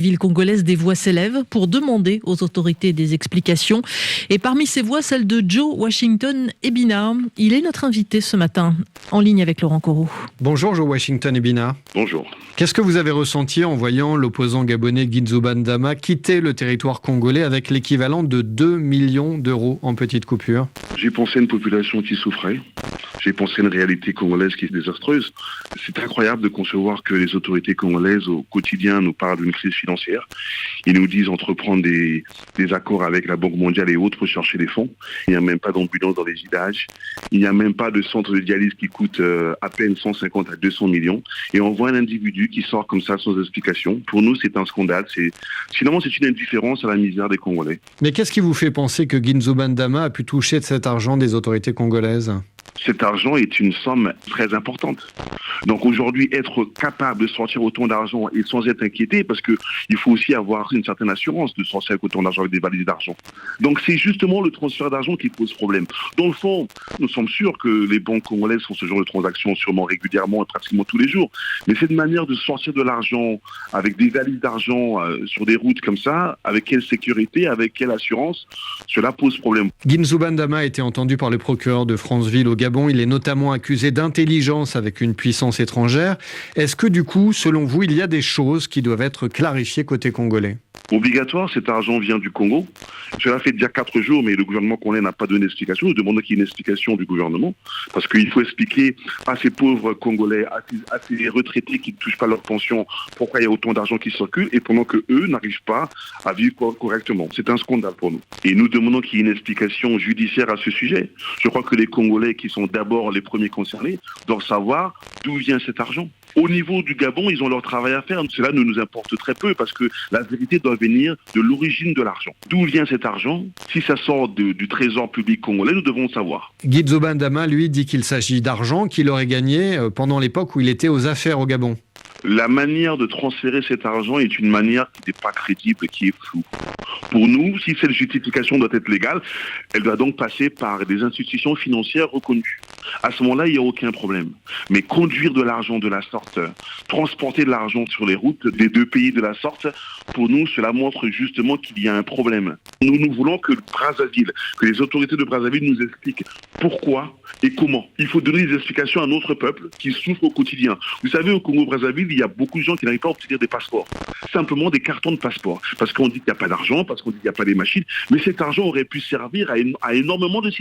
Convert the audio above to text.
Ville congolaise, des voix s'élèvent pour demander aux autorités des explications. Et parmi ces voix, celle de Joe Washington Ebina. Il est notre invité ce matin, en ligne avec Laurent Corot. Bonjour Joe Washington Ebina. Bonjour. Qu'est-ce que vous avez ressenti en voyant l'opposant gabonais Guidzo Bandama quitter le territoire congolais avec l'équivalent de 2 millions d'euros en petites coupures? J'ai pensé à une population qui souffrait. J'ai pensé à une réalité congolaise qui est désastreuse. C'est incroyable de concevoir que les autorités congolaises au quotidien nous parlent d'une crise financière. Ils nous disent entreprendre des accords avec la Banque mondiale et autres pour chercher des fonds. Il n'y a même pas d'ambulance dans les villages. Il n'y a même pas de centre de dialyse qui coûte à peine 150 à 200 millions. Et on voit un individu qui sort comme ça sans explication. Pour nous, c'est un scandale. Finalement, c'est une indifférence à la misère des Congolais. Mais qu'est-ce qui vous fait penser que Guidzo Bandama a pu toucher de cet argent des autorités congolaises ? Cet argent est une somme très importante. Donc aujourd'hui, être capable de sortir autant d'argent et sans être inquiété, parce que il faut aussi avoir une certaine assurance de sortir avec autant d'argent avec des valises d'argent. Donc c'est justement le transfert d'argent qui pose problème. Dans le fond, nous sommes sûrs que les banques congolaises font ce genre de transactions sûrement régulièrement et pratiquement tous les jours. Mais cette manière de sortir de l'argent avec des valises d'argent sur des routes comme ça, avec quelle sécurité, avec quelle assurance, cela pose problème. Guidzo Bandama a été entendu par le procureur de Franceville au Gabon. Il est notamment accusé d'intelligence avec une puissance étrangère. Est-ce que du coup, selon vous, il y a des choses qui doivent être clarifiées côté congolais ? Obligatoire, cet argent vient du Congo. Cela fait déjà 4 jours, mais le gouvernement congolais n'a pas donné d'explication. Nous demandons qu'il y ait une explication du gouvernement, parce qu'il faut expliquer à ces pauvres Congolais, à ces retraités qui ne touchent pas leur pension, pourquoi il y a autant d'argent qui circule, et pendant que eux n'arrivent pas à vivre correctement. C'est un scandale pour nous. Et nous demandons qu'il y ait une explication judiciaire à ce sujet. Je crois que les Congolais, qui sont d'abord les premiers concernés, doivent savoir d'où vient cet argent. Au niveau du Gabon, ils ont leur travail à faire. Cela ne nous importe très peu parce que la vérité doit venir de l'origine de l'argent. D'où vient cet argent? Si ça sort du trésor public congolais, nous devons savoir. Guidzo Bandama, lui, dit qu'il s'agit d'argent qu'il aurait gagné pendant l'époque où il était aux affaires au Gabon. La manière de transférer cet argent est une manière qui n'est pas crédible et qui est floue. Pour nous, si cette justification doit être légale, elle doit donc passer par des institutions financières reconnues. À ce moment-là, il n'y a aucun problème. Mais conduire de l'argent de la sorte, transporter de l'argent sur les routes des deux pays de la sorte, pour nous, cela montre justement qu'il y a un problème. Nous voulons que Brazzaville, que les autorités de Brazzaville nous expliquent pourquoi et comment. Il faut donner des explications à notre peuple qui souffre au quotidien. Vous savez, au Congo-Brazzaville, il y a beaucoup de gens qui n'arrivent pas à obtenir des passeports. Simplement des cartons de passeport. Parce qu'on dit qu'il n'y a pas d'argent, parce qu'on dit qu'il n'y a pas des machines. Mais cet argent aurait pu servir à énormément de